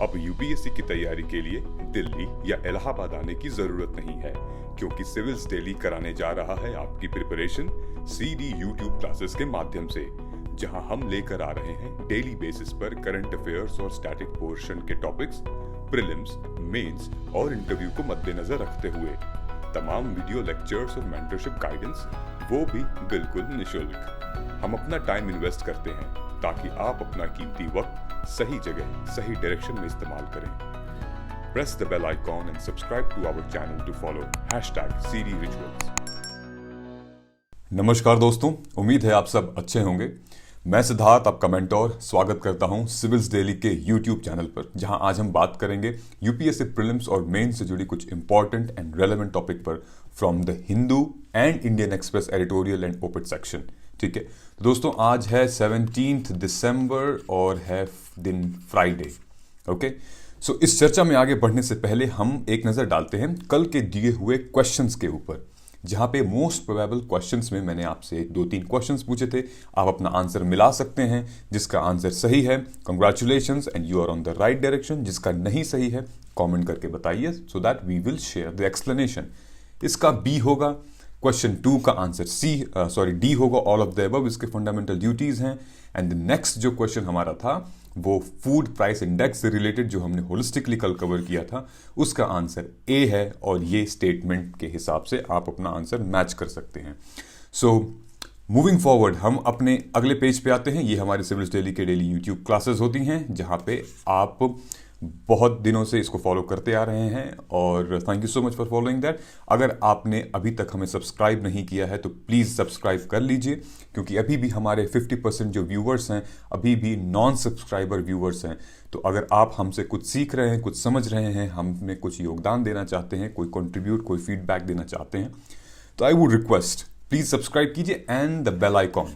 अब यूपीएससी की तैयारी के लिए दिल्ली या इलाहाबाद आने की जरूरत नहीं है, क्योंकि सिविल्स डेली कराने जा रहा है आपकी प्रिपरेशन सीडी यूट्यूब क्लासेस के माध्यम से, जहां हम लेकर आ रहे हैं डेली बेसिस पर करंट अफेयर्स और स्टैटिक पोर्शन के टॉपिक्स, प्रीलिम्स, मेंस और इंटरव्यू को मद्देनजर रखते हुए तमाम वीडियो लेक्चर्स और मेंटरशिप गाइडेंस, वो भी बिल्कुल निशुल्क। हम अपना टाइम इन्वेस्ट करते हैं ताकि आप अपना कीमती वक्त सही जगह सही डायरेक्शन में इस्तेमाल करें। Press the bell icon and subscribe to our channel to follow #CDRituals। नमस्कार दोस्तों, उम्मीद है आप सब अच्छे होंगे। मैं सिद्धार्थ, आपका मेंटोर, स्वागत करता हूं सिविल्स डेली के यूट्यूब चैनल पर, जहां आज हम बात करेंगे यूपीएससी प्रीलिम्स और मेंस से जुड़ी कुछ इंपॉर्टेंट एंड रेलेवेंट टॉपिक पर from the Hindu and Indian Express editorial and op-ed section. ठीक है, तो दोस्तों आज है 17 दिसंबर और है दिन फ्राइडे। ओके, सो इस चर्चा में आगे बढ़ने से पहले हम एक नज़र डालते हैं कल के दिए हुए क्वेश्चंस के ऊपर, जहां पे मोस्ट प्रोबेबल क्वेश्चंस में मैंने आपसे 2-3 क्वेश्चंस पूछे थे। आप अपना आंसर मिला सकते हैं। जिसका आंसर सही है, congratulations and you are on the right direction. जिसका नहीं सही है, कमेंट करके बताइए so that we will share the explanation. इसका बी होगा। क्वेश्चन 2 का आंसर डी होगा, ऑल ऑफ द अबव इसके फंडामेंटल ड्यूटीज हैं। एंड द नेक्स्ट जो क्वेश्चन हमारा था वो फूड प्राइस इंडेक्स से रिलेटेड, जो हमने होलिस्टिकली कल कवर किया था, उसका आंसर ए है। और ये स्टेटमेंट के हिसाब से आप अपना आंसर मैच कर सकते हैं। सो मूविंग फॉरवर्ड हम अपने अगले पेज पे आते हैं। ये हमारे सिविल्स डेली के डेली यूट्यूब क्लासेस होती हैं, जहाँ पे आप बहुत दिनों से इसको फॉलो करते आ रहे हैं और thank you so much for following that. अगर आपने अभी तक हमें सब्सक्राइब नहीं किया है तो प्लीज़ सब्सक्राइब कर लीजिए, क्योंकि अभी भी हमारे 50% जो व्यूवर्स हैं अभी भी नॉन सब्सक्राइबर व्यूवर्स हैं। तो अगर आप हमसे कुछ सीख रहे हैं, कुछ समझ रहे हैं, हमें कुछ योगदान देना चाहते हैं, कोई कंट्रीब्यूट, कोई फीडबैक देना चाहते हैं, तो I would request please subscribe कीजिए and the bell icon,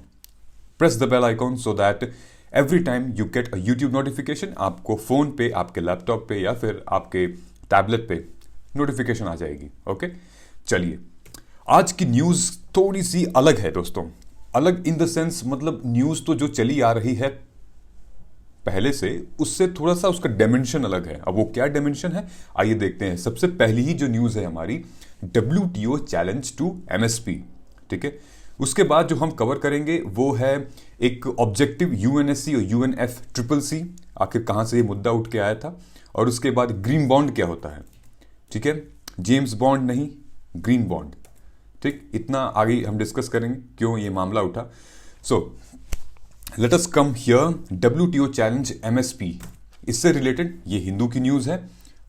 press the bell icon so that every time you get a YouTube notification, आपको फोन पे, आपके लैपटॉप पे या फिर आपके टैबलेट पे नोटिफिकेशन आ जाएगी। ओके, चलिए आज की न्यूज़ थोड़ी सी अलग है दोस्तों। अलग इन द सेंस, मतलब न्यूज़ तो जो चली आ रही है पहले से, उससे थोड़ा सा उसका डायमेंशन अलग है। अब वो क्या डायमेंशन है, आइए देखते हैं। सबसे पहली ही जो न्यूज़ है हमारी, WTO चैलेंज टू MSP। ठीक है, उसके बाद जो हम कवर करेंगे वो है एक ऑब्जेक्टिव UNSC और UNFCCC, आखिर कहाँ से ये मुद्दा उठ के आया था, और उसके बाद ग्रीन बॉन्ड क्या होता है। ठीक है, जेम्स बॉन्ड नहीं, ग्रीन बॉन्ड। ठीक, इतना आगे हम डिस्कस करेंगे क्यों ये मामला उठा। So let us come here, WTO challenge MSP, इससे रिलेटेड ये हिंदू की न्यूज़ है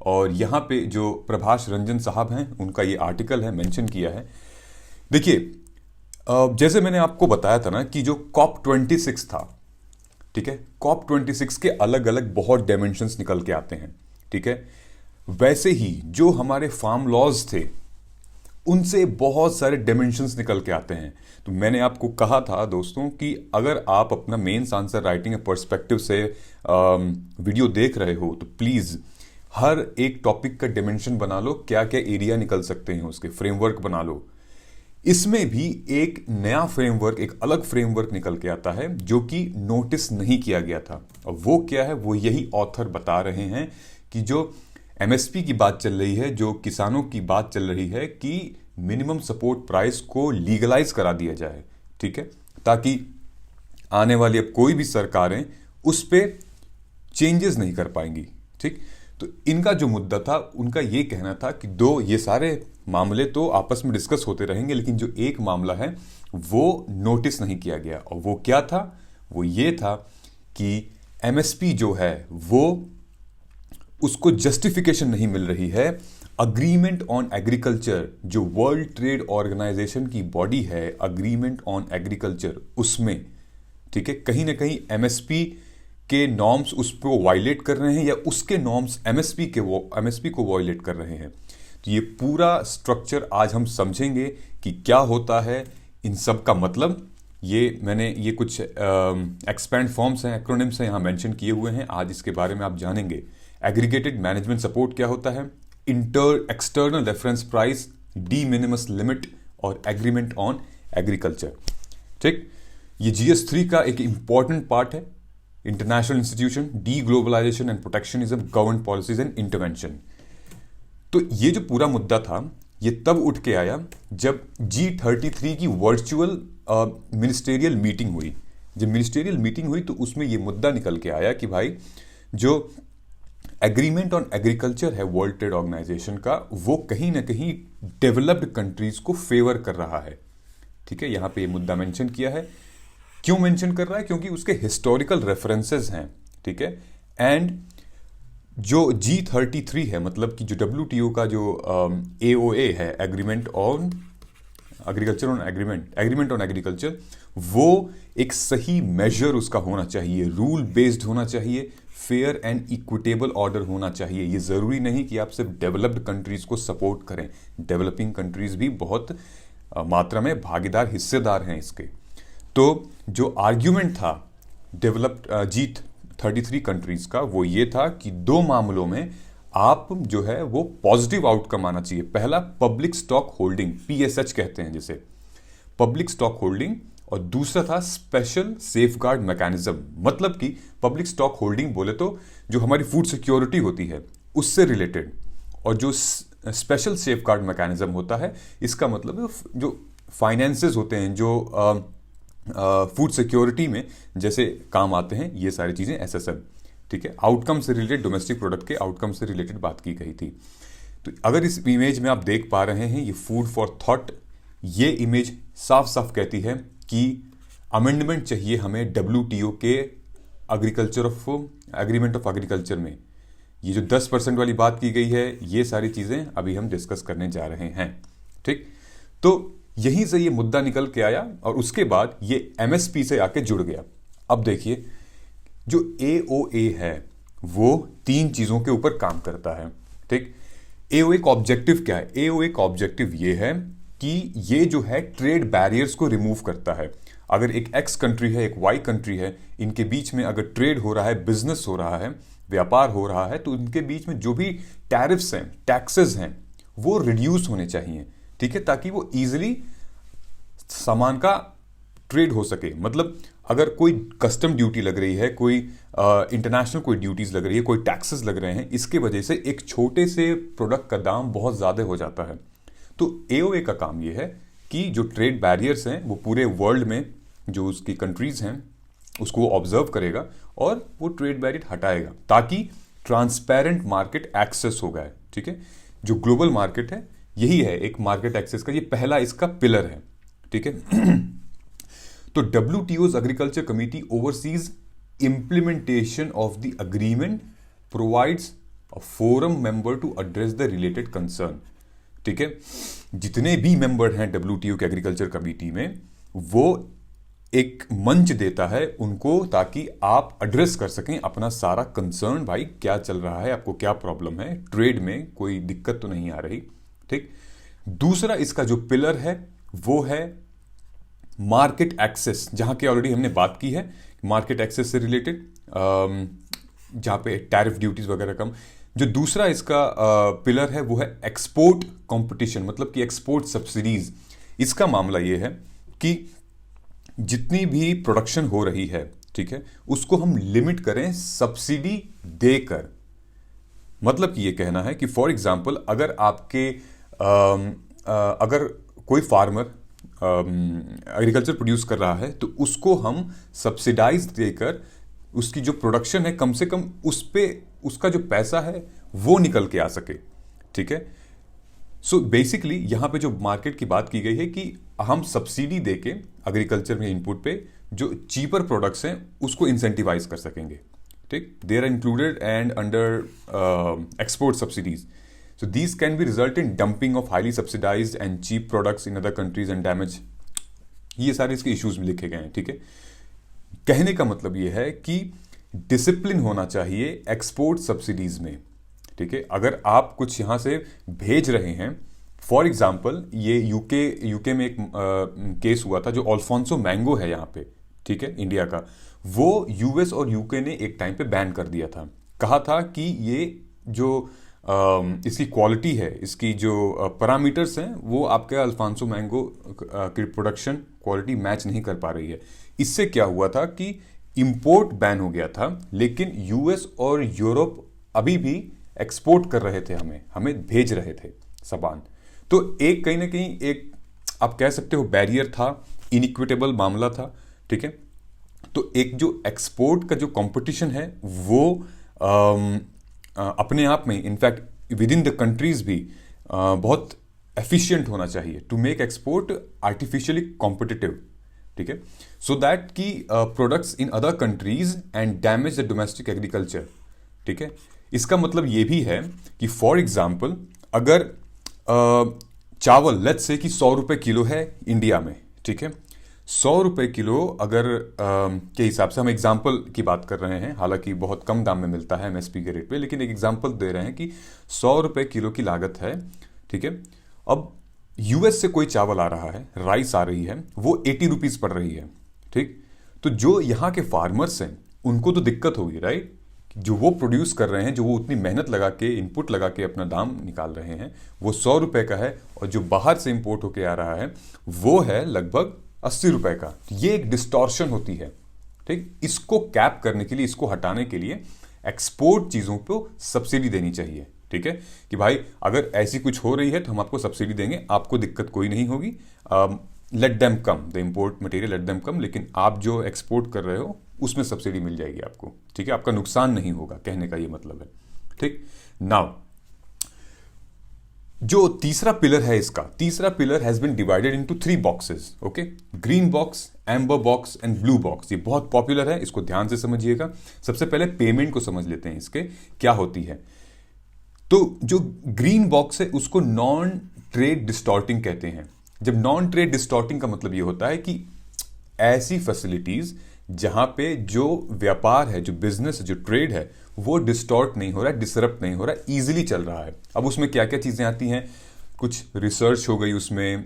और यहाँ पे जो प्रभाष रंजन साहब हैं उनका ये आर्टिकल है, मेंशन किया है। देखिए, जैसे मैंने आपको बताया था ना कि जो COP26 था, ठीक है, COP26 के अलग अलग बहुत डायमेंशंस निकल के आते हैं। ठीक है, वैसे ही जो हमारे फार्म लॉज थे उनसे बहुत सारे डायमेंशंस निकल के आते हैं। तो मैंने आपको कहा था दोस्तों कि अगर आप अपना मेंस आंसर राइटिंग पर्सपेक्टिव से वीडियो देख रहे हो तो प्लीज़ हर एक टॉपिक का डायमेंशन बना लो, क्या क्या एरिया निकल सकते हैं उसके, फ्रेमवर्क बना लो। इसमें भी एक नया फ्रेमवर्क, एक अलग फ्रेमवर्क निकल के आता है जो कि नोटिस नहीं किया गया था। और वो क्या है, वो यही ऑथर बता रहे हैं कि जो MSP की बात चल रही है, जो किसानों की बात चल रही है कि मिनिमम सपोर्ट प्राइस को लीगलाइज करा दिया जाए। ठीक है, ताकि आने वाली अब कोई भी सरकारें उस पर चेंजेस नहीं कर पाएंगी। ठीक, तो इनका जो मुद्दा था, उनका ये कहना था कि ये सारे मामले तो आपस में डिस्कस होते रहेंगे, लेकिन जो एक मामला है वो नोटिस नहीं किया गया। और वो क्या था, वो ये था कि MSP जो है वो उसको जस्टिफिकेशन नहीं मिल रही है। अग्रीमेंट ऑन एग्रीकल्चर, जो वर्ल्ड ट्रेड ऑर्गेनाइजेशन की बॉडी है, अग्रीमेंट ऑन एग्रीकल्चर, उसमें ठीक है, कहीं ना कहीं MSP के नॉर्म्स उसको वायलेट कर रहे हैं या उसके नॉर्म्स MSP को वायलेट कर रहे हैं। तो ये पूरा स्ट्रक्चर आज हम समझेंगे कि क्या होता है, इन सब का मतलब। मैंने कुछ एक्सपैंड फॉर्म्स हैं, एक्रोनिम्स हैं यहाँ मेंशन किए हुए हैं। आज इसके बारे में आप जानेंगे। एग्रीगेटेड मैनेजमेंट सपोर्ट क्या होता है, external reference price, de minimis limit और एग्रीमेंट ऑन एग्रीकल्चर। ठीक, ये GS3 का एक इंपॉर्टेंट पार्ट है। International institution, deglobalization and protectionism, government policies and intervention. तो ये जो पूरा मुद्दा था ये तब उठ के आया जब G33 की वर्चुअल मिनिस्टेरियल मीटिंग हुई। जब मिनिस्टेरियल मीटिंग हुई तो उसमें ये मुद्दा निकल के आया कि भाई जो एग्रीमेंट ऑन एग्रीकल्चर है वर्ल्ड ट्रेड ऑर्गेनाइजेशन का, वो कहीं ना कहीं डेवलप्ड कंट्रीज को फेवर कर रहा है। ठीक है, यहां पे ये मुद्दा मेंशन किया है। क्यों मेंशन कर रहा है? क्योंकि उसके हिस्टोरिकल रेफरेंसेस हैं। ठीक है, एंड जो G33 है, मतलब कि जो WTO का जो AOA है, agreement on agriculture on agreement on agriculture, वो एक सही मेजर उसका होना चाहिए, रूल बेस्ड होना चाहिए, फेयर एंड इक्विटेबल ऑर्डर होना चाहिए। ये जरूरी नहीं कि आप सिर्फ डेवलप्ड कंट्रीज को सपोर्ट करें, डेवलपिंग कंट्रीज भी बहुत मात्रा में भागीदार हिस्सेदार हैं इसके। तो जो आर्ग्यूमेंट था डेवलप्ड G33 कंट्रीज का वो ये था कि दो मामलों में आप जो है वो पॉजिटिव आउटकम आना चाहिए। पहला पब्लिक स्टॉक होल्डिंग, PSH कहते हैं जिसे, पब्लिक स्टॉक होल्डिंग, और दूसरा था स्पेशल सेफगार्ड मैकेनिज्म। मतलब कि पब्लिक स्टॉक होल्डिंग बोले तो जो हमारी फूड सिक्योरिटी होती है उससे रिलेटेड, और जो स्पेशल सेफगार्ड मैकेनिज्म होता है इसका मतलब जो फाइनेंसेस होते हैं जो फूड सिक्योरिटी में जैसे काम आते हैं, ये सारी चीजें SSM। ठीक है, आउटकम से रिलेटेड, डोमेस्टिक प्रोडक्ट के आउटकम से रिलेटेड बात की गई थी। तो अगर इस इमेज में आप देख पा रहे हैं ये फूड फॉर थॉट, ये इमेज साफ साफ कहती है कि अमेंडमेंट चाहिए हमें WTO के एग्रीमेंट ऑफ एग्रीकल्चर में। ये जो 10% वाली बात की गई है, ये सारी चीजें अभी हम डिस्कस करने जा रहे हैं। ठीक, तो यहीं से ये मुद्दा निकल के आया और उसके बाद ये MSP से आके जुड़ गया। अब देखिए जो AOA है वो 3 चीजों के ऊपर काम करता है। ठीक, AOA का ऑब्जेक्टिव क्या है? AOA का ऑब्जेक्टिव ये है कि ये जो है ट्रेड बैरियर्स को रिमूव करता है। अगर एक X कंट्री है, एक Y कंट्री है, इनके बीच में अगर ट्रेड हो रहा है, बिजनेस हो रहा है, व्यापार हो रहा है, तो इनके बीच में जो भी टैरिफ्स हैं, टैक्सेस हैं, वो रिड्यूस होने चाहिए। ठीक है, ताकि वो इजीली सामान का ट्रेड हो सके। मतलब अगर कोई कस्टम ड्यूटी लग रही है, कोई इंटरनेशनल कोई ड्यूटीज लग रही है, कोई टैक्सेस लग रहे हैं, इसके वजह से एक छोटे से प्रोडक्ट का दाम बहुत ज्यादा हो जाता है। तो AOA का काम यह है कि जो ट्रेड बैरियर्स हैं वो पूरे वर्ल्ड में जो उसकी कंट्रीज हैं उसको वो ऑब्जर्व करेगा और वो ट्रेड बैरियर हटाएगा ताकि ट्रांसपेरेंट मार्केट एक्सेस हो गया। ठीक है, जो ग्लोबल मार्केट है यही है एक मार्केट एक्सेस का, ये पहला इसका पिलर है। ठीक है, तो WTO's agriculture committee oversees implementation of the agreement, provides a forum member to address the related concern. ठीक है, जितने भी मेंबर हैं WTO के एग्रीकल्चर कमिटी में, वो एक मंच देता है उनको ताकि आप एड्रेस कर सकें अपना सारा कंसर्न। भाई क्या चल रहा है, आपको क्या प्रॉब्लम है, ट्रेड में कोई दिक्कत तो नहीं आ रही। ठीक, दूसरा इसका जो पिलर है वो है मार्केट एक्सेस, जहां की ऑलरेडी हमने बात की है, मार्केट एक्सेस से रिलेटेड, जहां पे टैरिफ ड्यूटीज वगैरह कम। जो दूसरा इसका पिलर है वो है एक्सपोर्ट कंपटीशन, मतलब कि एक्सपोर्ट सब्सिडीज। इसका मामला ये है कि जितनी भी प्रोडक्शन हो रही है, ठीक है, उसको हम लिमिट करें सब्सिडी देकर। मतलब कि ये कहना है कि फॉर एग्जांपल अगर आपके अगर कोई फार्मर एग्रीकल्चर प्रोड्यूस कर रहा है तो उसको हम सब्सिडाइज देकर उसकी जो प्रोडक्शन है कम से कम उस पे उसका जो पैसा है वो निकल के आ सके। ठीक है, सो बेसिकली यहां पे जो मार्केट की बात की गई है कि हम सब्सिडी देके एग्रीकल्चर में इनपुट पे जो चीपर प्रोडक्ट्स हैं उसको इंसेंटिवाइज कर सकेंगे। ठीक, they are included and under export subsidies. So these can be result in dumping of highly subsidized and cheap products in other countries and damage। ये सारे इसके इश्यूज में लिखे गए हैं। ठीक है, कहने का मतलब ये है कि डिसिप्लिन होना चाहिए एक्सपोर्ट सब्सिडीज में। ठीक है, अगर आप कुछ यहां से भेज रहे हैं, फॉर एग्जाम्पल ये यूके में एक केस हुआ था, जो अल्फोंसो मैंगो है यहाँ पे, ठीक है, इंडिया का, वो US और UK ने एक टाइम पे बैन कर दिया था। कहा था कि ये जो इसकी क्वालिटी है, इसकी जो पैरामीटर्स हैं, वो आपके अल्फांसो मैंगो की प्रोडक्शन क्वालिटी मैच नहीं कर पा रही है। इससे क्या हुआ था कि इंपोर्ट बैन हो गया था, लेकिन यूएस और यूरोप अभी भी एक्सपोर्ट कर रहे थे, हमें भेज रहे थे सामान। तो एक कहीं ना कहीं एक आप कह सकते हो बैरियर था, इनइक्विटेबल मामला था, ठीक है। तो एक जो एक्सपोर्ट का जो कंपटीशन है वो अपने आप में in fact within the countries भी बहुत एफिशिएंट होना चाहिए to make export artificially competitive, ठीक है, सो दैट की products in other countries and damage the domestic agriculture, ठीक है। इसका मतलब ये भी है कि फॉर एग्जाम्पल अगर चावल लेट्स से कि 100 रुपए किलो है इंडिया में, ठीक है, 100 रुपए किलो अगर के हिसाब से हम एग्जाम्पल की बात कर रहे हैं, हालांकि बहुत कम दाम में मिलता है एमएसपी के रेट पे, लेकिन एक एग्जाम्पल दे रहे हैं कि 100 रुपए किलो की लागत है, ठीक है। अब यूएस से कोई चावल आ रहा है, राइस आ रही है, वो 80 रुपीज पड़ रही है, ठीक। तो जो यहाँ के फार्मर्स हैं उनको तो दिक्कत होगी, राइट। जो वो प्रोड्यूस कर रहे हैं, जो वो उतनी मेहनत लगा के इनपुट लगा के अपना दाम निकाल रहे हैं, वो 100 रुपए का है, और जो बाहर से इंपोर्ट होके आ रहा है वो है लगभग 80 रुपए का। ये एक डिस्टॉर्शन होती है, ठीक। इसको कैप करने के लिए, इसको हटाने के लिए एक्सपोर्ट चीजों को सब्सिडी देनी चाहिए, ठीक है, कि भाई अगर ऐसी कुछ हो रही है तो हम आपको सब्सिडी देंगे, आपको दिक्कत कोई नहीं होगी, let them come, the import material let them come, लेकिन आप जो एक्सपोर्ट कर रहे हो उसमें सब्सिडी मिल जाएगी आपको, ठीक है, आपका नुकसान नहीं होगा, कहने का ये मतलब है, ठीक। नाउ जो तीसरा पिलर है, इसका तीसरा pillar has been divided into 3 boxes, okay, green box, amber box and blue box. ये बहुत पॉपुलर है, इसको ध्यान से समझिएगा। सबसे पहले पेमेंट को समझ लेते हैं, इसके क्या होती है। तो जो ग्रीन बॉक्स है उसको नॉन ट्रेड डिस्टॉर्टिंग कहते हैं। जब नॉन ट्रेड डिस्टॉर्टिंग का मतलब ये होता है कि ऐसी फैसिलिटीज जहां पे जो व्यापार है, जो बिजनेस है, जो ट्रेड है, वो डिस्टॉर्ट नहीं हो रहा है, डिसरप्ट नहीं हो रहा है, इजीली चल रहा है। अब उसमें क्या क्या चीजें आती हैं, कुछ रिसर्च हो गई उसमें,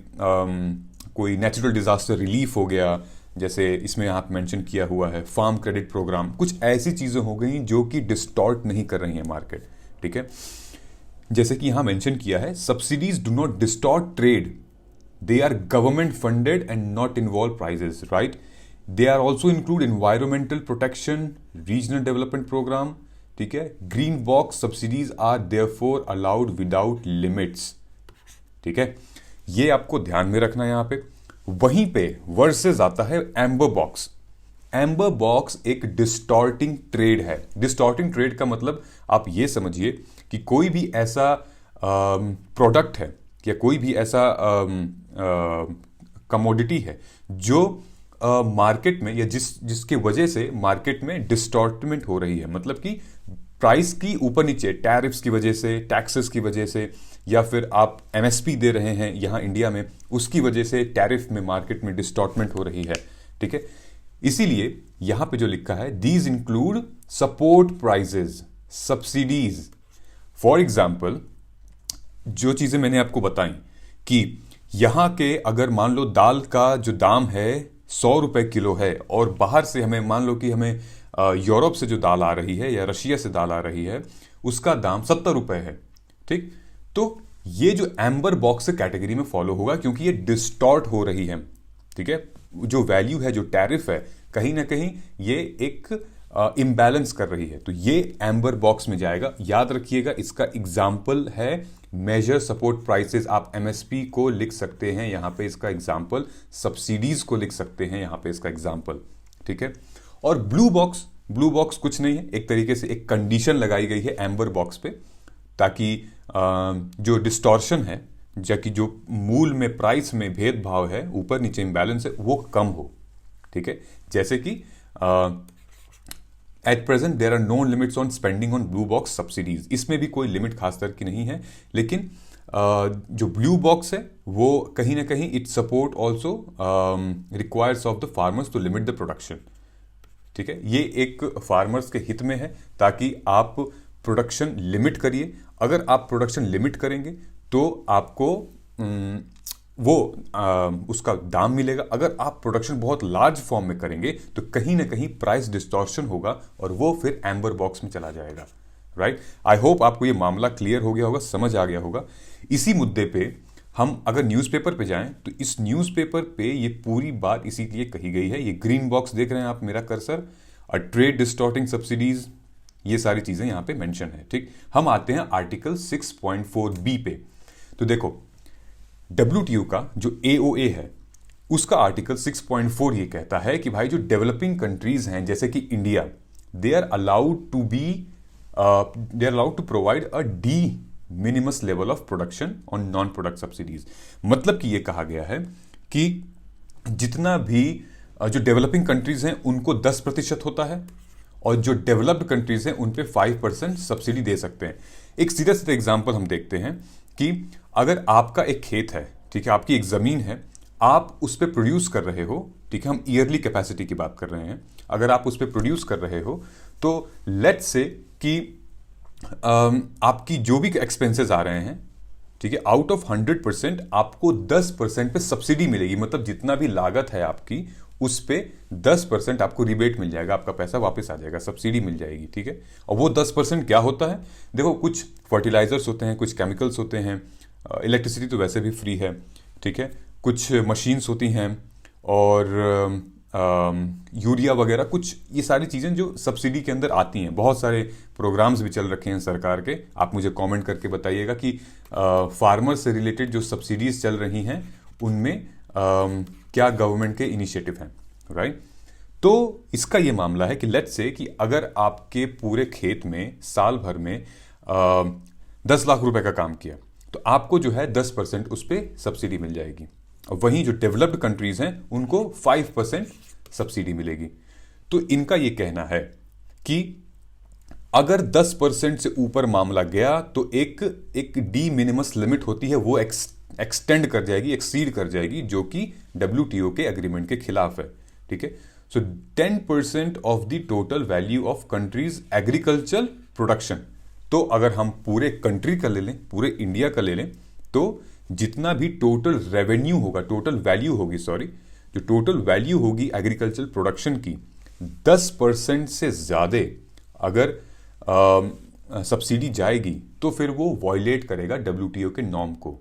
कोई नेचुरल डिजास्टर रिलीफ हो गया, जैसे इसमें यहाँ पे मेंशन किया हुआ है फार्म क्रेडिट प्रोग्राम, कुछ ऐसी चीजें हो गई जो कि डिस्टॉर्ट नहीं कर रही है मार्केट, ठीक है। जैसे कि यहां मेंशन किया है, subsidies do not distort trade, they are government funded and not involve prices, right. They are also include environmental protection, regional development programme, ठीक है। Green box subsidies are therefore allowed without limits, ठीक है, ये आपको ध्यान में रखना है यहां पे। वहीं पे वर्सेस आता है एम्बर बॉक्स। एम्बर बॉक्स एक डिस्टॉर्टिंग ट्रेड है। डिस्टॉर्टिंग ट्रेड का मतलब आप ये समझिए कि कोई भी ऐसा प्रोडक्ट है या कोई भी ऐसा कमोडिटी है जो मार्केट में या जिसके वजह से मार्केट में डिस्टॉर्टमेंट हो रही है, मतलब कि प्राइस की ऊपर नीचे, टैरिफ्स की वजह से, टैक्सेस की वजह से, या फिर आप एमएसपी दे रहे हैं यहां इंडिया में, उसकी वजह से टैरिफ में मार्केट में डिस्टॉर्टमेंट हो रही है, ठीक है। इसीलिए यहां पे जो लिखा है, these include support prices, subsidies. For example जो चीजें मैंने आपको बताई कि यहां के अगर मान लो दाल का जो दाम है 100 रुपए किलो है, और बाहर से हमें मान लो कि हमें यूरोप से जो दाल आ रही है या रशिया से दाल आ रही है, उसका दाम 70 रुपए है, ठीक। तो ये जो एम्बर बॉक्स कैटेगरी में फॉलो होगा, क्योंकि ये डिस्टॉर्ट हो रही है, ठीक है। जो वैल्यू है, जो टैरिफ है, कहीं ना कहीं ये एक इम्बैलेंस कर रही है, तो ये एम्बर बॉक्स में जाएगा। याद रखिएगा, इसका एग्जाम्पल है मेजर सपोर्ट प्राइसेस। आप एमएसपी को लिख सकते हैं यहां पे इसका एग्जाम्पल, सब्सिडीज को लिख सकते हैं यहां पे इसका एग्जाम्पल, ठीक है। और ब्लू बॉक्स कुछ नहीं है, एक तरीके से एक कंडीशन लगाई गई है एम्बर बॉक्स पे, ताकि जो डिस्टॉर्शन है, जबकि जो मूल में प्राइस में भेदभाव है, ऊपर नीचे इंबैलेंस है, वो कम हो, ठीक है। जैसे कि at present there are no limits on spending on blue box subsidies, इसमें भी कोई लिमिट खास तरह की नहीं है, लेकिन जो ब्लू बॉक्स है वो कहीं ना कहीं it support also requires of the farmers to limit the production, ठीक है। ये एक फार्मर्स के हित में है, ताकि आप प्रोडक्शन लिमिट करिए। अगर आप प्रोडक्शन लिमिट करेंगे तो आपको उसका दाम मिलेगा। अगर आप प्रोडक्शन बहुत लार्ज फॉर्म में करेंगे तो कहीं ना कहीं प्राइस डिस्टॉर्शन होगा, और वो फिर एम्बर बॉक्स में चला जाएगा, राइट। आई होप आपको ये मामला क्लियर हो गया होगा, समझ आ गया होगा। इसी मुद्दे पे हम अगर न्यूज़पेपर पे जाएं तो इस न्यूज़पेपर पे ये पूरी बात इसीलिए कही गई है। ये ग्रीन बॉक्स देख रहे हैं आप मेरा कर्सर, ट्रेड डिस्टॉर्टिंग सब्सिडीज, ये सारी चीजें यहां पे मेंशन है। ठीक, हम आते हैं आर्टिकल 6.4 बी पे। तो देखो WTO का जो AOA है उसका आर्टिकल 6.4 ये कहता है कि भाई जो डेवलपिंग कंट्रीज हैं जैसे कि India, they are allowed to provide a de minimis level of production on non product subsidies. मतलब कि ये कहा गया है कि जितना भी जो डेवलपिंग कंट्रीज हैं उनको 10% होता है और जो डेवलप्ड कंट्रीज हैं उन पे 5% सब्सिडी दे सकते हैं। एक सीधा सीधा एग्जांपल हम देखते हैं कि अगर आपका एक खेत है, ठीक है, आपकी एक जमीन है, आप उस पर प्रोड्यूस कर रहे हो, ठीक है, हम ईयरली कैपेसिटी की बात कर रहे हैं, अगर आप उस पर प्रोड्यूस कर रहे हो तो लेट्स से कि आपकी जो भी एक्सपेंसेस आ रहे हैं, ठीक है, आउट ऑफ 100% आपको 10% पे सब्सिडी मिलेगी। मतलब जितना भी लागत है आपकी उस पे 10% आपको रिबेट मिल जाएगा, आपका पैसा वापस आ जाएगा, सब्सिडी मिल जाएगी। ठीक है, और वो 10% क्या होता है? देखो, कुछ फर्टिलाइजर्स होते हैं, कुछ केमिकल्स होते हैं, इलेक्ट्रिसिटी तो वैसे भी फ्री है, ठीक है, कुछ मशीन्स होती हैं और यूरिया वगैरह, कुछ ये सारी चीज़ें जो सब्सिडी के अंदर आती हैं। बहुत सारे प्रोग्राम्स भी चल रखे हैं सरकार के, आप मुझे कमेंट करके बताइएगा कि फार्मर से रिलेटेड जो सब्सिडीज चल रही हैं उनमें क्या गवर्नमेंट के इनिशिएटिव हैं, राइट। तो इसका ये मामला है कि लेट्स से कि अगर आपके पूरे खेत में साल भर में 10 लाख रुपए का काम किया तो आपको जो है 10% उस पर सब्सिडी मिल जाएगी। और वहीं जो डेवलप्ड कंट्रीज हैं उनको 5% सब्सिडी मिलेगी। तो इनका ये कहना है कि अगर 10% से ऊपर मामला गया तो एक डी मिनिमस लिमिट होती है, वो एक्सटेंड कर जाएगी, एक्सीड कर जाएगी, जो कि WTO के एग्रीमेंट के खिलाफ है। ठीक है, सो 10% of the total value of countries agriculture production. तो अगर हम पूरे कंट्री का ले लें, पूरे इंडिया का ले लें, तो जितना भी टोटल रेवेन्यू होगा, टोटल वैल्यू होगी, सॉरी, जो टोटल वैल्यू होगी एग्रीकल्चर प्रोडक्शन की, 10% से ज्यादा अगर सब्सिडी जाएगी तो फिर वो वॉयलेट करेगा WTO के नॉर्म को।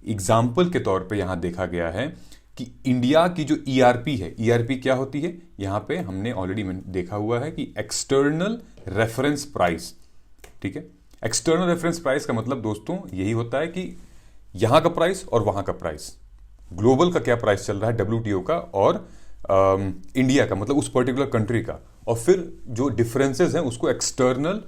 एग्जाम्पल के तौर पे यहां देखा गया है कि इंडिया की जो ERP है, ERP क्या होती है? यहां पे हमने ऑलरेडी देखा हुआ है कि एक्सटर्नल रेफरेंस प्राइस। ठीक है, एक्सटर्नल रेफरेंस प्राइस का मतलब दोस्तों यही होता है कि यहां का प्राइस और वहां का प्राइस, ग्लोबल का क्या प्राइस चल रहा है WTO का और इंडिया का, मतलब उस पर्टिकुलर कंट्री का, और फिर जो डिफरेंसेस हैं उसको एक्सटर्नल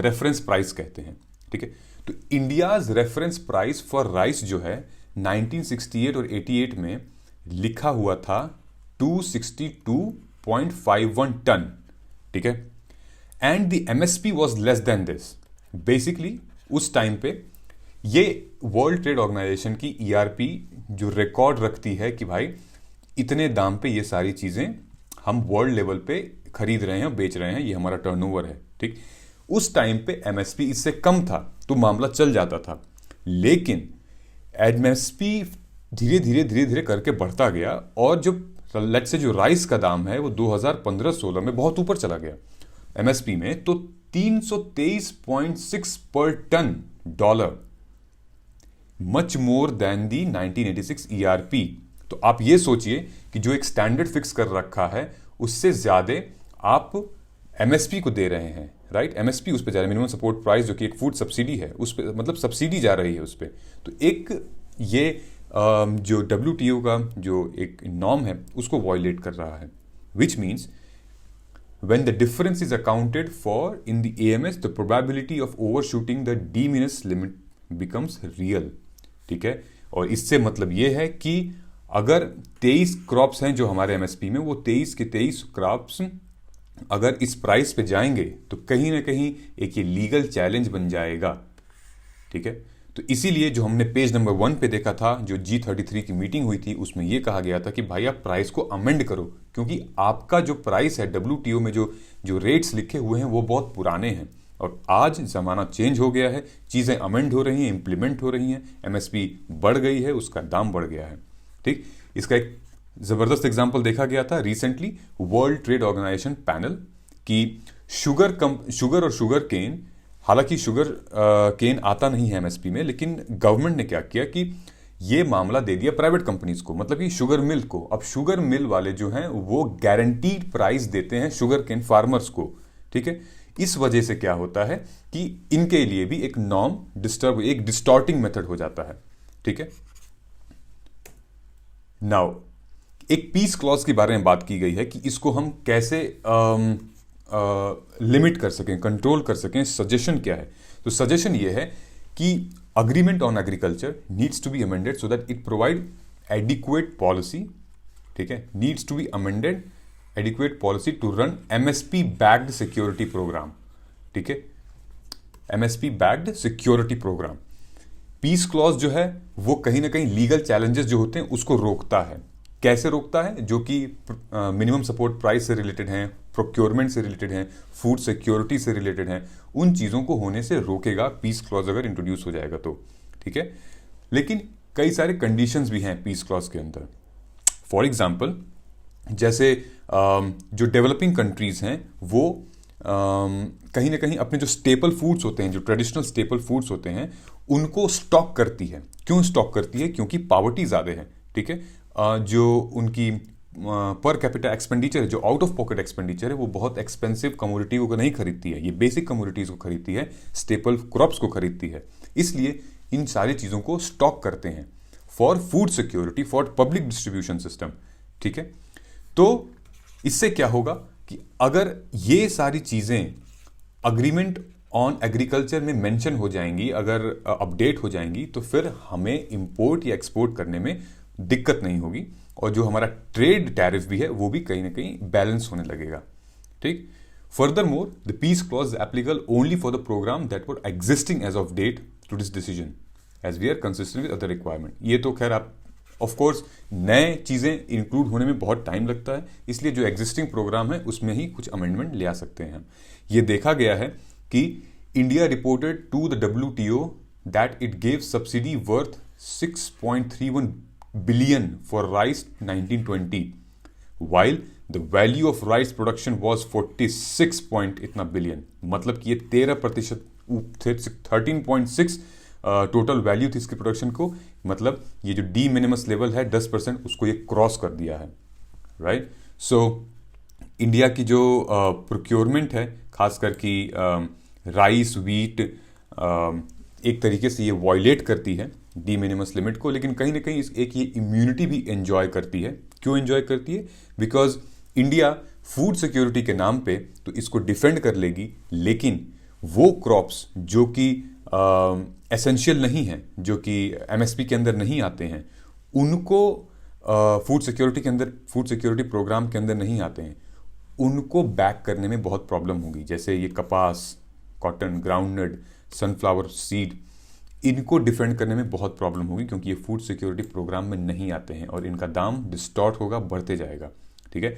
रेफरेंस प्राइस कहते हैं। ठीक है, तो India's reference price for rice जो है 1968 और 88 में लिखा हुआ था 262.51 टन। ठीक है, and the MSP was less than this. Basically उस टाइम पे ये वर्ल्ड ट्रेड ऑर्गेनाइजेशन की ERP जो रिकॉर्ड रखती है कि भाई इतने दाम पे ये सारी चीजें हम वर्ल्ड लेवल पे खरीद रहे हैं, बेच रहे हैं, ये हमारा टर्नओवर है। ठीक, उस टाइम पे MSP इससे कम था तो मामला चल जाता था, लेकिन MSP धीरे धीरे करके बढ़ता गया और जो लेट्स से जो राइस का दाम है वो 2015-16 में बहुत ऊपर चला गया MSP में, तो 323.6 पर ton dollar, much more than the 1986 ERP। तो आप ये सोचिए कि जो एक स्टैंडर्ड फिक्स कर रखा है उससे ज्यादा आप MSP को दे रहे हैं, राइट। MSP उस पर जा रहा है, मिनिमम सपोर्ट प्राइस, जो कि एक फूड सब्सिडी है, उस पर मतलब सब्सिडी जा रही है उस पर। तो एक ये जो WTO का जो एक नॉर्म है उसको वॉयलेट कर रहा है, which means when the difference is accounted for in the AMS, the probability of overshooting the de minimis limit becomes real। ठीक है, और इससे मतलब यह है कि अगर 23 क्रॉप्स हैं जो हमारे MSP में, वो 23 के 23 क्रॉप्स अगर इस प्राइस पे जाएंगे तो कहीं ना कहीं एक ये लीगल चैलेंज बन जाएगा। ठीक है, तो इसीलिए जो हमने पेज नंबर 1 पे देखा था, जो G33 की मीटिंग हुई थी, उसमें यह कहा गया था कि भाई आप प्राइस को अमेंड करो, क्योंकि आपका जो प्राइस है WTO में जो रेट्स लिखे हुए हैं वो बहुत पुराने हैं और आज जमाना चेंज हो गया है, चीजें अमेंड हो रही हैं, इंप्लीमेंट हो रही हैं, MSP बढ़ गई है, उसका दाम बढ़ गया है। ठीक, इसका एक जबरदस्त एग्जांपल देखा गया था recently world trade organisation panel की शुगर और शुगर केन, हालांकि शुगर केन आता नहीं है MSP में, लेकिन गवर्नमेंट ने क्या किया कि ये मामला दे दिया प्राइवेट कंपनीज को, मतलब कि शुगर मिल को। अब शुगर मिल वाले जो हैं वो गारंटीड प्राइस देते हैं शुगर केन फार्मर्स को, ठीक है। इस वजह से क्या होता है कि इनके लिए भी एक नॉर्म एक डिस्टॉर्टिंग मेथड हो जाता है, ठीक है। नाउ एक पीस क्लॉज के बारे में बात की गई है कि इसको हम कैसे लिमिट कर सकें, कंट्रोल कर सकें। सजेशन क्या है? तो सजेशन ये है कि agreement on agriculture needs to be amended so that it provide adequate policy, ठीक है, needs to be amended adequate policy to run MSP backed security programme, ठीक है, MSP backed security programme. Peace clause जो है वो कहीं ना कहीं लीगल चैलेंजेस जो होते हैं उसको रोकता है। कैसे रोकता है? जो कि मिनिमम सपोर्ट प्राइस से रिलेटेड हैं, प्रोक्योरमेंट से रिलेटेड हैं, फूड सिक्योरिटी से रिलेटेड हैं, उन चीज़ों को होने से रोकेगा पीस क्लॉज अगर इंट्रोड्यूस हो जाएगा तो, ठीक है। लेकिन कई सारे कंडीशंस भी हैं पीस क्लॉज के अंदर। फॉर एग्जाम्पल, जैसे जो डेवलपिंग कंट्रीज हैं वो कहीं ना कहीं अपने जो स्टेपल फूड्स होते हैं, जो ट्रेडिशनल स्टेपल फूड्स होते हैं, उनको स्टॉक करती है। क्यों स्टॉक करती है? क्योंकि पॉवर्टी ज़्यादा है, ठीक है। जो उनकी पर कैपिटा एक्सपेंडिचर है, जो आउट ऑफ पॉकेट एक्सपेंडिचर है, वो बहुत एक्सपेंसिव कमोडिटी को नहीं खरीदती है, ये बेसिक कमोडिटीज़ को खरीदती है, स्टेपल क्रॉप्स को खरीदती है। इसलिए इन सारी चीज़ों को स्टॉक करते हैं for food security, for public distribution system, ठीक है। तो इससे क्या होगा कि अगर ये सारी चीज़ें अग्रीमेंट ऑन एग्रीकल्चर में मेंशन हो जाएंगी, अगर अपडेट हो जाएंगी, तो फिर हमें इंपोर्ट या एक्सपोर्ट करने में दिक्कत नहीं होगी, और जो हमारा ट्रेड टैरिफ भी है वो भी कहीं ना कहीं बैलेंस होने लगेगा, ठीक। Furthermore the peace clause is applicable only for the programme that were existing as of date to this decision as we are consistent with other requirement. ये तो खैर आप ऑफ कोर्स नए चीज़ें इंक्लूड होने में बहुत टाइम लगता है, इसलिए जो एग्जिस्टिंग प्रोग्राम है उसमें ही कुछ अमेंडमेंट ले आ सकते हैं। ये देखा गया है कि India reported to the WTO that it gave subsidy worth 6.31 billion for rice 1920 while the value of rice production was 46 point इतना बिलियन, मतलब कि ये 13%, 13.6 टोटल वैल्यू थी इसकी प्रोडक्शन को, मतलब ये जो डी मिनिमस लेवल है 10% उसको ये क्रॉस कर दिया है, राइट। सो इंडिया की जो प्रोक्योरमेंट है, खासकर की राइस, वीट, एक तरीके से ये वॉयलेट करती है डी मिनिमस लिमिट को, लेकिन कहीं ना कहीं एक ये इम्यूनिटी भी एंजॉय करती है। क्यों एंजॉय करती है? बिकॉज इंडिया फूड सिक्योरिटी के नाम पे तो इसको डिफेंड कर लेगी, लेकिन वो क्रॉप्स जो कि एसेंशियल नहीं हैं, जो कि एमएसपी के अंदर नहीं आते हैं, उनको फूड सिक्योरिटी के अंदर, फूड सिक्योरिटी प्रोग्राम के अंदर नहीं आते हैं, उनको बैक करने में बहुत प्रॉब्लम होगी। जैसे ये कपास, कॉटन, ग्राउंडनट, सनफ्लावर सीड, इनको डिफेंड करने में बहुत प्रॉब्लम होगी क्योंकि ये फूड सिक्योरिटी प्रोग्राम में नहीं आते हैं और इनका दाम डिस्टॉर्ट होगा, बढ़ते जाएगा, ठीक है।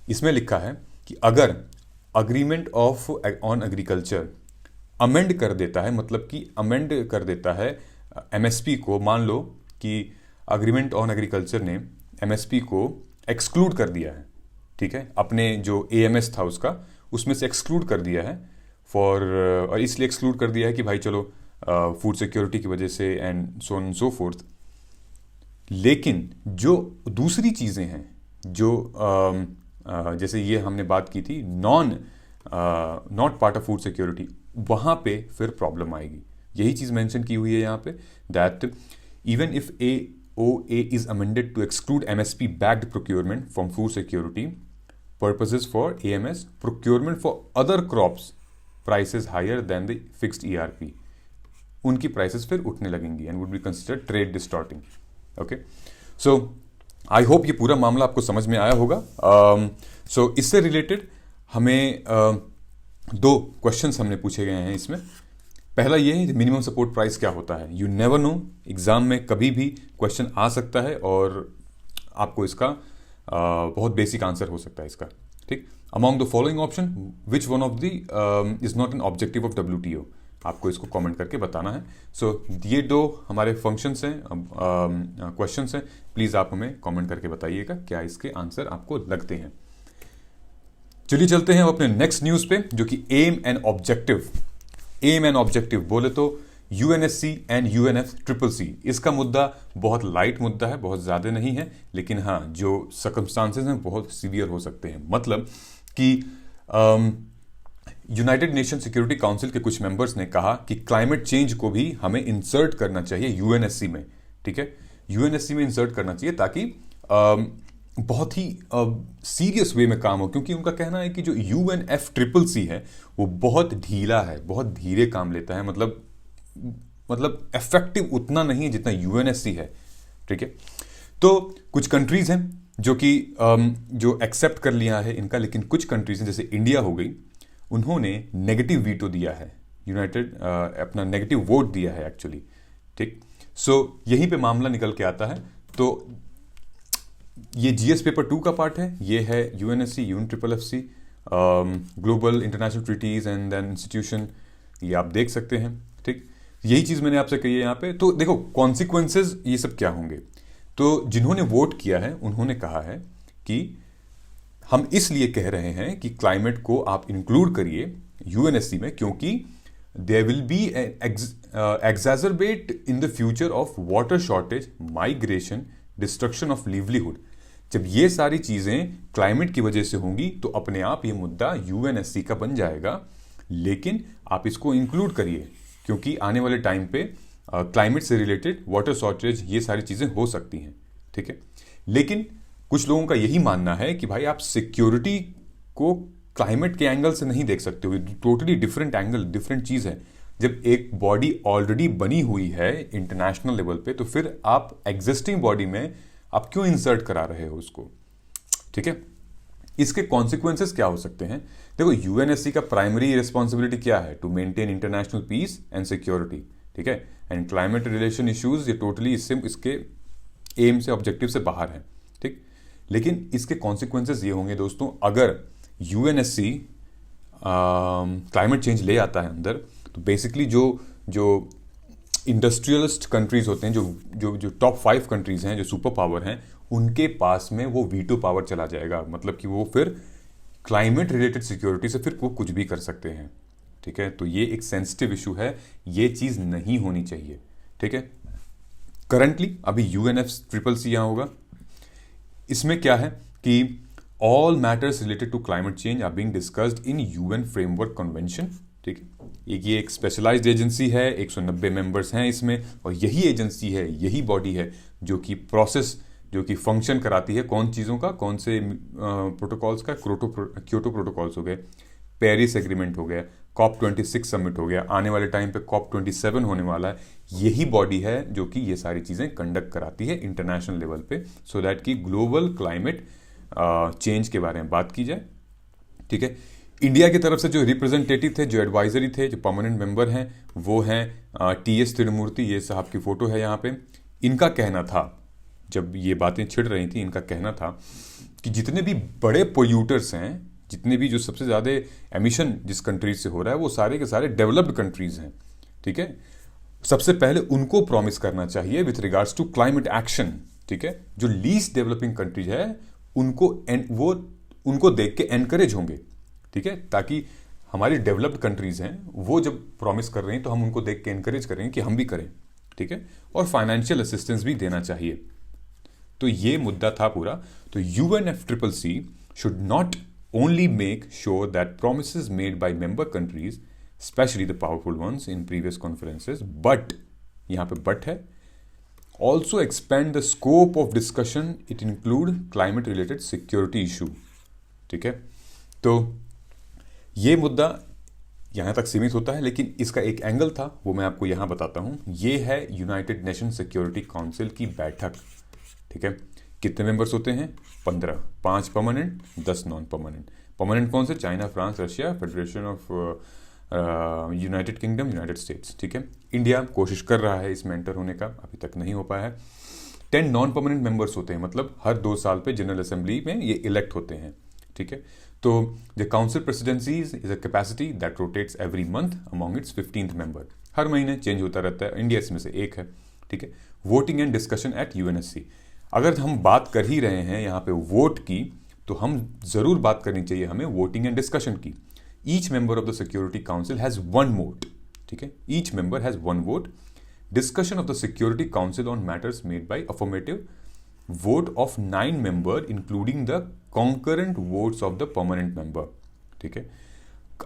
इसमें लिखा है कि अगर agreement of on agriculture amend कर देता है, मतलब कि अमेंड कर देता है एमएसपी को, मान लो कि अग्रीमेंट ऑन एग्रीकल्चर ने एमएसपी को एक्सक्लूड कर दिया है, ठीक है, अपने जो एएमएस था उसका, उसमें से एक्सक्लूड कर दिया है फॉर, और इसलिए एक्सक्लूड कर दिया है कि भाई चलो फूड सिक्योरिटी की वजह से and so on so fourth. लेकिन जो दूसरी चीज़ें हैं, जो जैसे ये हमने बात की थी not part of food security, वहाँ पे फिर प्रॉब्लम आएगी। यही चीज़ मेंशन की हुई है यहाँ पे, that even if AOA is amended to exclude MSP backed procurement from food security purposes for AMS procurement for other crops prices higher than the fixed ERP, उनकी प्राइसेस फिर उठने लगेंगी and would be considered trade distorting. Okay, so I hope ये पूरा मामला आपको समझ में आया होगा। सो इससे रिलेटेड हमें दो क्वेश्चंस हमने पूछे गए हैं इसमें। पहला ये है मिनिमम सपोर्ट प्राइस क्या होता है। यू नेवर नो, एग्जाम में कभी भी क्वेश्चन आ सकता है और आपको इसका बहुत बेसिक आंसर हो सकता है इसका, ठीक। Among the following option which one of the is not an objective of WTO, आपको इसको कमेंट करके बताना है। सो ये दो हमारे फंक्शंस हैं, क्वेश्चंस हैं, प्लीज़ आप हमें कमेंट करके बताइएगा क्या इसके आंसर आपको लगते हैं। चलिए चलते हैं अपने नेक्स्ट न्यूज़ पे, जो कि aim and objective. Aim and objective बोले तो UNSC एंड UNFCCC, इसका मुद्दा बहुत लाइट मुद्दा है, बहुत ज़्यादा नहीं है, लेकिन हाँ जो सर्कमस्टांसेस हैं बहुत सीवियर हो सकते हैं। मतलब कि यूनाइटेड नेशन सिक्योरिटी काउंसिल के कुछ मेंबर्स ने कहा कि क्लाइमेट चेंज को भी हमें इंसर्ट करना चाहिए UNSC में, ठीक है, UNSC में इंसर्ट करना चाहिए ताकि बहुत ही सीरियस वे में काम हो, क्योंकि उनका कहना है कि जो UNFCCC है वो बहुत ढीला है, बहुत धीरे काम लेता है, मतलब इफेक्टिव उतना नहीं है जितना UNSC है, ठीक है। तो कुछ कंट्रीज हैं जो कि जो एक्सेप्ट कर लिया है इनका, लेकिन कुछ कंट्रीज हैं जैसे इंडिया हो गई, उन्होंने नेगेटिव वीटो दिया है, अपना नेगेटिव वोट दिया है एक्चुअली, ठीक। सो यहीं पे मामला निकल के आता है। तो ये GS पेपर 2 का पार्ट है, ये है UNSC, UNFFC, global international treaties and then institution, ये आप देख सकते हैं, ठीक। यही चीज मैंने आपसे कही है यहाँ पे। तो देखो कॉन्सिक्वेंसेज ये सब क्या होंगे। तो जिन्होंने वोट किया है उन्होंने कहा है कि हम इसलिए कह रहे हैं कि क्लाइमेट को आप इंक्लूड करिए UNSC में, क्योंकि there will be exacerbate in the future of water shortage, migration, destruction of livelihood. जब ये सारी चीजें क्लाइमेट की वजह से होंगी तो अपने आप ये मुद्दा UNSC का बन जाएगा, लेकिन आप इसको इंक्लूड करिए क्योंकि आने वाले टाइम पे क्लाइमेट से रिलेटेड वाटर शॉर्टेज ये सारी चीजें हो सकती हैं, ठीक है। लेकिन कुछ लोगों का यही मानना है कि भाई आप सिक्योरिटी को क्लाइमेट के एंगल से नहीं देख सकते हो, टोटली डिफरेंट एंगल, डिफरेंट चीज है। जब एक बॉडी ऑलरेडी बनी हुई है इंटरनेशनल लेवल पे, तो फिर आप एग्जिस्टिंग बॉडी में आप क्यों इंसर्ट करा रहे हो उसको, ठीक है। इसके कॉन्सिक्वेंसेस क्या हो सकते हैं। देखो UNSC का प्राइमरी रिस्पॉन्सिबिलिटी क्या है, to maintain international peace and security, ठीक है, एंड क्लाइमेट रिलेशन इश्यूज, ये टोटली इसके एम से, ऑब्जेक्टिव से बाहर है, ठीक। लेकिन इसके कॉन्सिक्वेंसेस ये होंगे दोस्तों, अगर UNSC क्लाइमेट चेंज ले आता है अंदर, तो बेसिकली जो इंडस्ट्रियलिस्ट कंट्रीज होते हैं, जो टॉप 5 कंट्रीज हैं, जो सुपर पावर हैं, उनके पास में वो वीटो पावर चला जाएगा। मतलब कि वो फिर क्लाइमेट रिलेटेड सिक्योरिटी से फिर वो कुछ भी कर सकते हैं, ठीक है। तो ये एक सेंसिटिव इशू है, ये चीज नहीं होनी चाहिए, ठीक है। करंटली अभी UNFCCC यहाँ होगा, इसमें क्या है कि all matters related to climate change are being discussed in UN framework convention, ठीक है। ये एक स्पेशलाइज्ड एजेंसी है, 190 मेंबर्स हैं इसमें, और यही एजेंसी है, यही बॉडी है जो कि प्रोसेस, जो कि फंक्शन कराती है कौन चीज़ों का, कौन से प्रोटोकॉल्स का, क्योटो प्रोटोकॉल्स हो गए, पेरिस एग्रीमेंट हो गया, COP26 समिट हो गया, आने वाले टाइम पे COP27 होने वाला है। यही बॉडी है जो कि ये सारी चीज़ें कंडक्ट कराती है इंटरनेशनल लेवल पे, सो दैट कि ग्लोबल क्लाइमेट चेंज के बारे में बात की जाए, ठीक है। इंडिया की तरफ से जो रिप्रेजेंटेटिव थे, जो एडवाइजरी थे, जो परमानेंट मेंबर हैं, वो हैं TS तिरुमूर्ति, ये साहब की फोटो है यहाँ पे। इनका कहना था, जब ये बातें छिड़ रही थी, इनका कहना था कि जितने भी बड़े पोल्यूटर्स हैं, जितने भी जो सबसे ज़्यादा एमिशन जिस कंट्रीज से हो रहा है, वो सारे के सारे डेवलप्ड कंट्रीज हैं, ठीक है। सबसे पहले उनको प्रॉमिस करना चाहिए with regards to climate action, ठीक है। जो लीस्ट डेवलपिंग कंट्रीज है उनको देख के एनकरेज होंगे, ठीक है, ताकि हमारी डेवलप्ड कंट्रीज हैं वो जब प्रॉमिस कर रही हैं तो हम उनको देख के एनकरेज करें कि हम भी करें, ठीक है। और फाइनेंशियल असिस्टेंस भी देना चाहिए। तो ये मुद्दा था पूरा। तो UNFCCC should not only make sure that promises made by member countries, especially the powerful ones in previous conferences, but यहाँ पे but है, also expand the scope of discussion, it include climate related security issue, ठीक है। तो ये मुद्दा यहाँ तक सीमित होता है, लेकिन इसका एक एंगल था, वो मैं आपको यहाँ बताता हूँ। ये है यूनाइटेड नेशन सिक्योरिटी काउंसिल की बैठक, ठीक है। कितने मेंबर्स होते हैं? 15, 5 परमानेंट, 10 नॉन परमानेंट। परमानेंट कौन से? China, France, Russia, federation of United kingdom, United states, ठीक है। इंडिया कोशिश कर रहा है इसमें एंटर होने का, अभी तक नहीं हो पाया है। 10 नॉन परमानेंट मेंबर्स होते हैं, मतलब हर 2 साल पे जनरल असेंबली में ये इलेक्ट होते हैं, ठीक है। तो the council presidency is a capacity that rotates every month among its 15th member. हर महीने चेंज होता रहता है, इंडिया इसमें से एक है, ठीक है। Voting and discussion at UNSC। अगर हम बात कर ही रहे हैं यहाँ पे वोट की, तो हम जरूर बात करनी चाहिए हमें वोटिंग एंड डिस्कशन की। Each member of the security council has 1 vote, ठीक है, each member has 1 vote, discussion of the security council on matters made by affirmative vote of 9 member including the concurrent votes of the permanent member, ठीक है।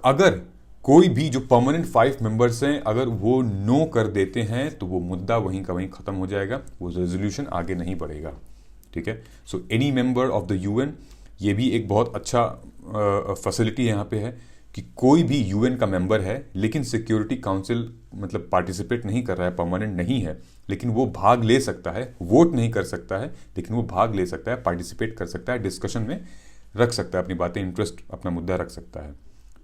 अगर कोई भी जो permanent 5 members हैं अगर वो नो कर देते हैं तो वो मुद्दा वहीं का वहीं खत्म हो जाएगा, वो रेजोल्यूशन आगे नहीं बढ़ेगा, ठीक है। So any member of the UN, ये भी एक बहुत अच्छा फैसिलिटी यहाँ पे है कि कोई भी यूएन का मेंबर है लेकिन सिक्योरिटी काउंसिल मतलब पार्टिसिपेट नहीं कर रहा है, परमानेंट नहीं है, लेकिन वो भाग ले सकता है, वोट नहीं कर सकता है लेकिन वो भाग ले सकता है, पार्टिसिपेट कर सकता है, डिस्कशन में रख सकता है अपनी बातें, इंटरेस्ट, अपना मुद्दा रख सकता है,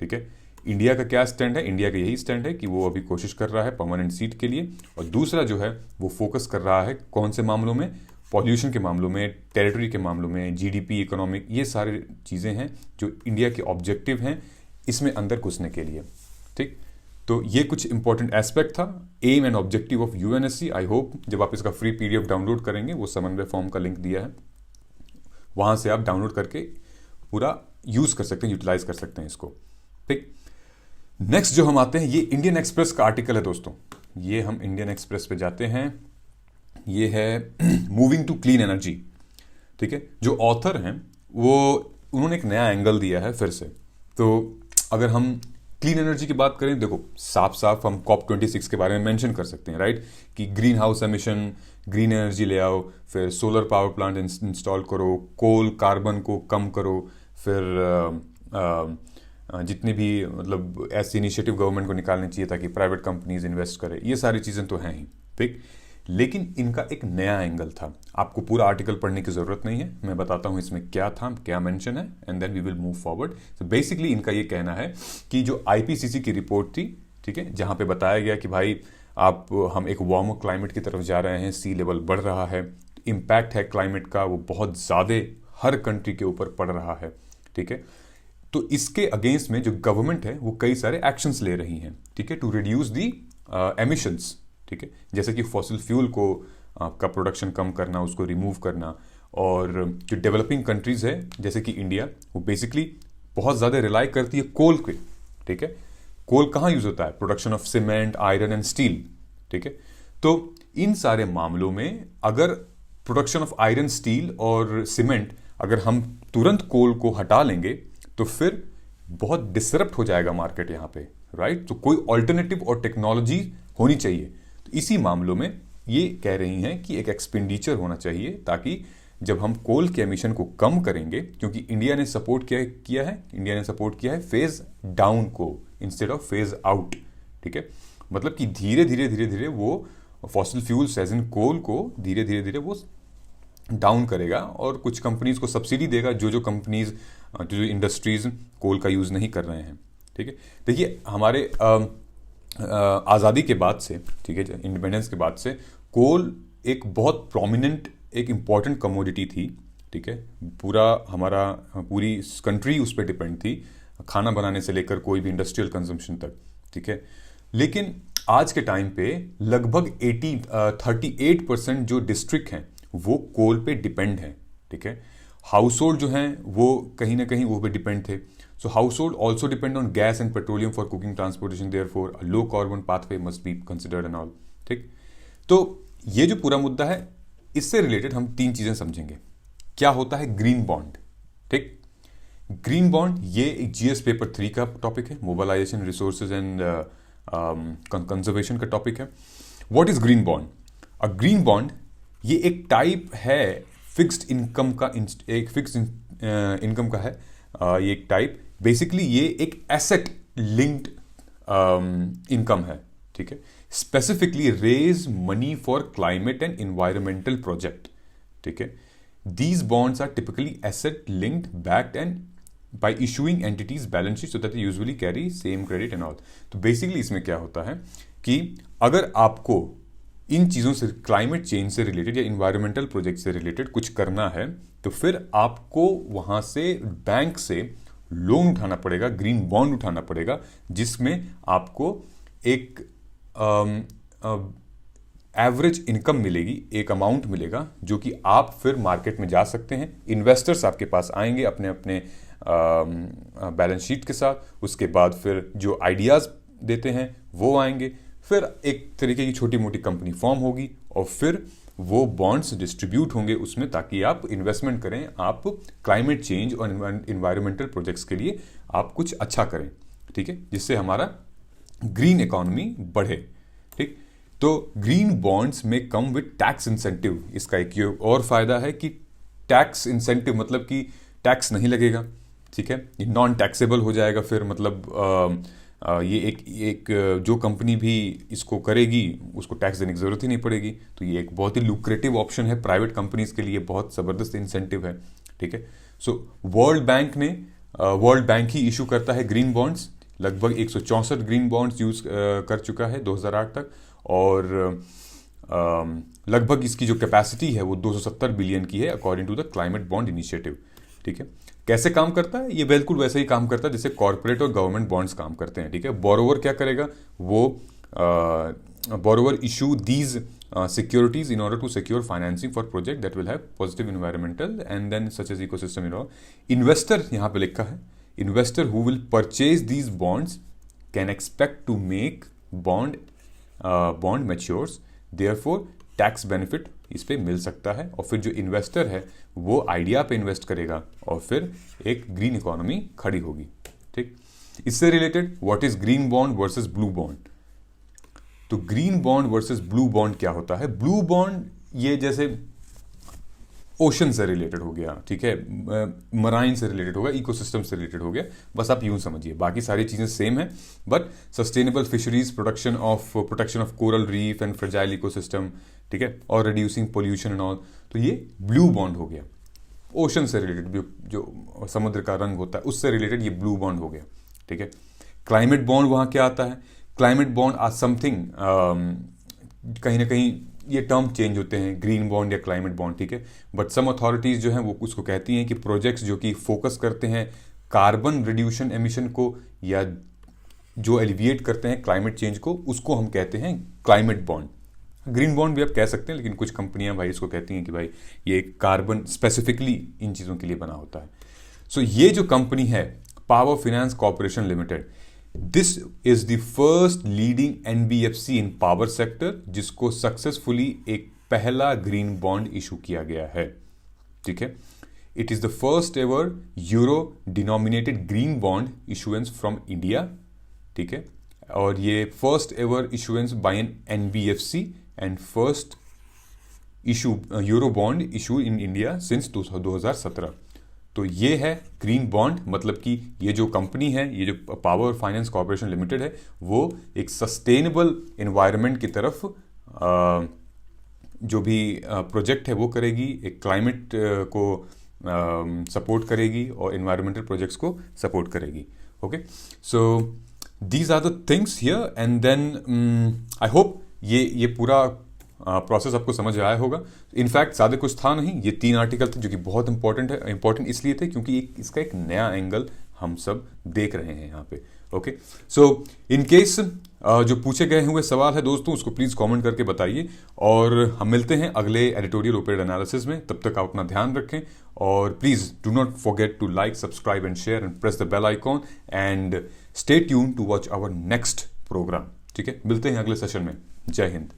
ठीक है। इंडिया का क्या स्टैंड है? इंडिया का यही स्टैंड है कि वो अभी कोशिश कर रहा है परमानेंट सीट के लिए, और दूसरा जो है वो फोकस कर रहा है कौन से मामलों में, पॉल्यूशन के मामलों में, टेरिटरी के मामलों में, जीडीपी, इकोनॉमिक, ये सारी चीज़ें हैं जो इंडिया के ऑब्जेक्टिव हैं इसमें अंदर घुसने के लिए, ठीक। तो ये कुछ इंपॉर्टेंट एस्पेक्ट था, aim and objective of UNSC. I hope जब आप इसका फ्री पीडीएफ डाउनलोड करेंगे, वो समन्वय फॉर्म का लिंक दिया है, वहाँ से आप डाउनलोड करके पूरा यूज़ कर सकते हैं, यूटिलाइज कर सकते हैं इसको, ठीक। नेक्स्ट जो हम आते हैं, ये इंडियन एक्सप्रेस का आर्टिकल है दोस्तों, ये हम इंडियन एक्सप्रेस पे जाते हैं, ये है मूविंग टू क्लीन एनर्जी, ठीक है। जो ऑथर हैं वो उन्होंने एक नया एंगल दिया है फिर से। तो अगर हम क्लीन एनर्जी की बात करें, देखो साफ साफ हम COP26 के बारे में मेंशन कर सकते हैं, राइट, कि green house emission, green energy ले आओ, फिर सोलर पावर प्लांट इंस्टॉल करो, कोल कार्बन को कम करो, फिर जितने भी मतलब ऐसे इनिशिएटिव गवर्नमेंट को निकालने चाहिए ताकि प्राइवेट कंपनीज इन्वेस्ट करें, ये सारी चीज़ें तो हैं ही, ठीक। लेकिन इनका एक नया एंगल था, आपको पूरा आर्टिकल पढ़ने की ज़रूरत नहीं है, मैं बताता हूँ इसमें क्या था, क्या मेंशन है, and then we will move forward. तो बेसिकली इनका ये कहना है कि जो IPCC की रिपोर्ट थी, ठीक है, जहाँ पे बताया गया कि भाई हम एक वार्मर क्लाइमेट की तरफ जा रहे हैं, सी लेवल बढ़ रहा है, इम्पैक्ट है क्लाइमेट का वो बहुत ज़्यादा हर कंट्री के ऊपर पड़ रहा है, ठीक है। तो इसके अगेंस्ट में जो गवर्नमेंट है वो कई सारे एक्शंस ले रही हैं, ठीक है, टू रिड्यूस दी एमिशंस, ठीक है, जैसे कि फॉसिल फ्यूल को का प्रोडक्शन कम करना, उसको रिमूव करना, और जो डेवलपिंग कंट्रीज है जैसे कि इंडिया, वो बेसिकली बहुत ज़्यादा रिलाई करती है कोल पे, ठीक है। कोल कहाँ यूज होता है? Production of cement, iron and steel, ठीक है। तो इन सारे मामलों में अगर प्रोडक्शन ऑफ आयरन, स्टील और सीमेंट अगर हम तुरंत कोल को हटा लेंगे तो फिर बहुत डिसरप्ट हो जाएगा मार्केट यहाँ पे, राइट। तो कोई ऑल्टरनेटिव और टेक्नोलॉजी होनी चाहिए। तो इसी मामलों में ये कह रही हैं कि एक एक्सपेंडिचर होना चाहिए ताकि जब हम कोल के एमिशन को कम करेंगे, क्योंकि इंडिया ने सपोर्ट किया है फेज डाउन को इंस्टेड ऑफ फेज आउट, ठीक है। मतलब कि धीरे धीरे वो फॉसिल फ्यूल्स एज इन कोल को धीरे धीरे वो डाउन करेगा और कुछ कंपनीज को सब्सिडी देगा, जो कंपनीज, जो इंडस्ट्रीज कोल का यूज़ नहीं कर रहे हैं, ठीक है। देखिए हमारे आज़ादी के बाद से, ठीक है, इंडिपेंडेंस के बाद से कोल एक बहुत प्रोमिनेंट, एक इम्पॉर्टेंट कमोडिटी थी, ठीक है। पूरी कंट्री उस पर डिपेंड थी, खाना बनाने से लेकर कोई भी इंडस्ट्रियल कंजम्पशन तक, ठीक है। लेकिन आज के टाइम पे लगभग 38% जो डिस्ट्रिक्ट हैं वो कोल पे डिपेंड हैं, ठीक है। हाउस होल्ड जो हैं वो कहीं ना कहीं वो पे डिपेंड थे। So household also depend on gas and petroleum for cooking, transportation, therefore a low carbon pathway must be considered and all, ठीक। तो ये जो पूरा मुद्दा है, इससे रिलेटेड हम 3 चीजें समझेंगे। क्या होता है ग्रीन बॉन्ड, ठीक। ग्रीन बॉन्ड ये एक GS पेपर 3 का टॉपिक है, मोबिलाइजेशन, रिसोर्सेज एंड कंजर्वेशन का टॉपिक है। What is green bond? A green bond ये एक टाइप है फिक्स्ड इनकम का, एक फिक्स्ड इनकम का है ये एक टाइप। बेसिकली ये एक एसेट लिंक्ड इनकम है, ठीक है। Specifically raise money for climate and environmental project, ठीक है। These bonds are typically asset linked, backed and by issuing entities balance sheet so that they usually carry same credit and all। तो basically इसमें क्या होता है कि अगर आपको इन चीज़ों से, क्लाइमेट चेंज से रिलेटेड या इन्वायरमेंटल प्रोजेक्ट से रिलेटेड कुछ करना है, तो फिर आपको वहाँ से बैंक से लोन उठाना पड़ेगा, ग्रीन बॉन्ड उठाना पड़ेगा, जिसमें आपको एक एवरेज इनकम मिलेगी, एक अमाउंट मिलेगा जो कि आप फिर मार्केट में जा सकते हैं। इन्वेस्टर्स आपके पास आएंगे अपने अपने बैलेंस शीट के साथ, उसके बाद फिर जो आइडियाज़ देते हैं वो आएंगे, फिर एक तरीके की छोटी मोटी कंपनी फॉर्म होगी और फिर वो बॉन्ड्स डिस्ट्रीब्यूट होंगे उसमें, ताकि आप इन्वेस्टमेंट करें, आप क्लाइमेट चेंज और इन्वायरमेंटल प्रोजेक्ट्स के लिए आप कुछ अच्छा करें, ठीक है, जिससे हमारा ग्रीन इकोनॉमी बढ़े। ठीक, तो ग्रीन बॉन्ड्स में कम विद टैक्स इंसेंटिव। इसका एक ये और फायदा है कि टैक्स इंसेंटिव मतलब कि टैक्स नहीं लगेगा, ठीक है, ये नॉन टैक्सेबल हो जाएगा फिर, मतलब ये एक जो कंपनी भी इसको करेगी उसको टैक्स देने की जरूरत ही नहीं पड़ेगी। तो ये एक बहुत ही लुक्रेटिव ऑप्शन है प्राइवेट कंपनीज के लिए, बहुत ज़बरदस्त इंसेंटिव है, ठीक है। सो वर्ल्ड बैंक ही इशू करता है ग्रीन बॉन्ड्स, लगभग 164 ग्रीन बॉन्ड्स यूज कर चुका है 2008 तक, और लगभग इसकी जो कैपेसिटी है वो 270 बिलियन की है according to the climate bond initiative, ठीक है। कैसे काम करता है ये? बिल्कुल वैसे ही काम करता है जैसे कॉर्पोरेट और गवर्नमेंट बॉन्ड्स काम करते हैं, ठीक है। बोरोवर क्या करेगा, वो borrower issue these securities in order to secure financing for project that will have positive environmental and then such as ecosystem in all. Investor यहाँ पे लिखा है, investor who will purchase these bonds can expect to make bond matures, therefore tax benefit इस पे मिल सकता है। और फिर जो इन्वेस्टर है वो आइडिया पे इन्वेस्ट करेगा और फिर एक ग्रीन इकोनॉमी खड़ी होगी, ठीक। इससे related what is green bond versus blue bond? तो green bond versus blue bond क्या होता है? ब्लू बॉन्ड ये जैसे ओशन से रिलेटेड हो गया, ठीक है, मराइन से रिलेटेड हो गया, इकोसिस्टम से रिलेटेड हो गया, बस आप यूं समझिए, बाकी सारी चीजें सेम है, but sustainable fisheries, protection of coral reef and fragile ecosystem, ठीक है, और रिड्यूसिंग पोल्यूशन एंड ऑल, तो ये ब्लू बॉन्ड हो गया। ओशन से रिलेटेड जो समुद्र का रंग होता है उससे रिलेटेड ये ब्लू बॉन्ड हो गया, ठीक है। क्लाइमेट बॉन्ड वहां क्या आता है? क्लाइमेट बॉन्ड आर समथिंग, कहीं ना कहीं ये टर्म चेंज होते हैं, ग्रीन बॉन्ड या क्लाइमेट बॉन्ड, ठीक है, बट सम अथॉरिटीज जो हैं वो उसको कहती हैं कि प्रोजेक्ट्स जो कि फोकस करते हैं कार्बन रिड्यूशन एमिशन को या जो एलिविएट करते हैं क्लाइमेट चेंज को, उसको हम कहते हैं क्लाइमेट बॉन्ड। ग्रीन बॉन्ड भी आप कह सकते हैं, लेकिन कुछ कंपनियां भाई इसको कहती हैं कि भाई ये कार्बन स्पेसिफिकली इन चीज़ों के लिए बना होता है। सो ये जो कंपनी है power finance corporation limited, this is the first leading NBFC in power sector जिसको सक्सेसफुली एक पहला ग्रीन बॉन्ड इशू किया गया है, ठीक है। It is the first ever euro denominated green bond issuance from India, ठीक है, और ये first ever issuance by an NBFC and first issue euro bond issue in India since 2017। तो ये है ग्रीन बॉन्ड, मतलब कि ये जो कंपनी है, ये जो पावर फाइनेंस कॉर्पोरेशन लिमिटेड है, वो एक सस्टेनेबल एनवायरनमेंट की तरफ जो भी प्रोजेक्ट है वो करेगी, एक क्लाइमेट को सपोर्ट करेगी और एनवायरमेंटल प्रोजेक्ट्स को सपोर्ट करेगी। Okay, so these are the things here and then I hope ये पूरा प्रोसेस आपको समझ आया होगा। इनफैक्ट ज़्यादा कुछ था नहीं, ये 3 आर्टिकल थे जो कि बहुत इंपॉर्टेंट है। इंपॉर्टेंट इसलिए थे क्योंकि इसका एक नया एंगल हम सब देख रहे हैं यहाँ पे। ओके, सो इन केस जो पूछे गए हुए सवाल है दोस्तों, उसको प्लीज़ कमेंट करके बताइए और हम मिलते हैं अगले एडिटोरियल ओपिनियन एनालिसिस में। तब तक आप अपना ध्यान रखें और please do not forget to like, subscribe and share and press the bell icon and stay tuned to watch our next program. ठीक है, मिलते हैं अगले सेशन में। जय हिंद।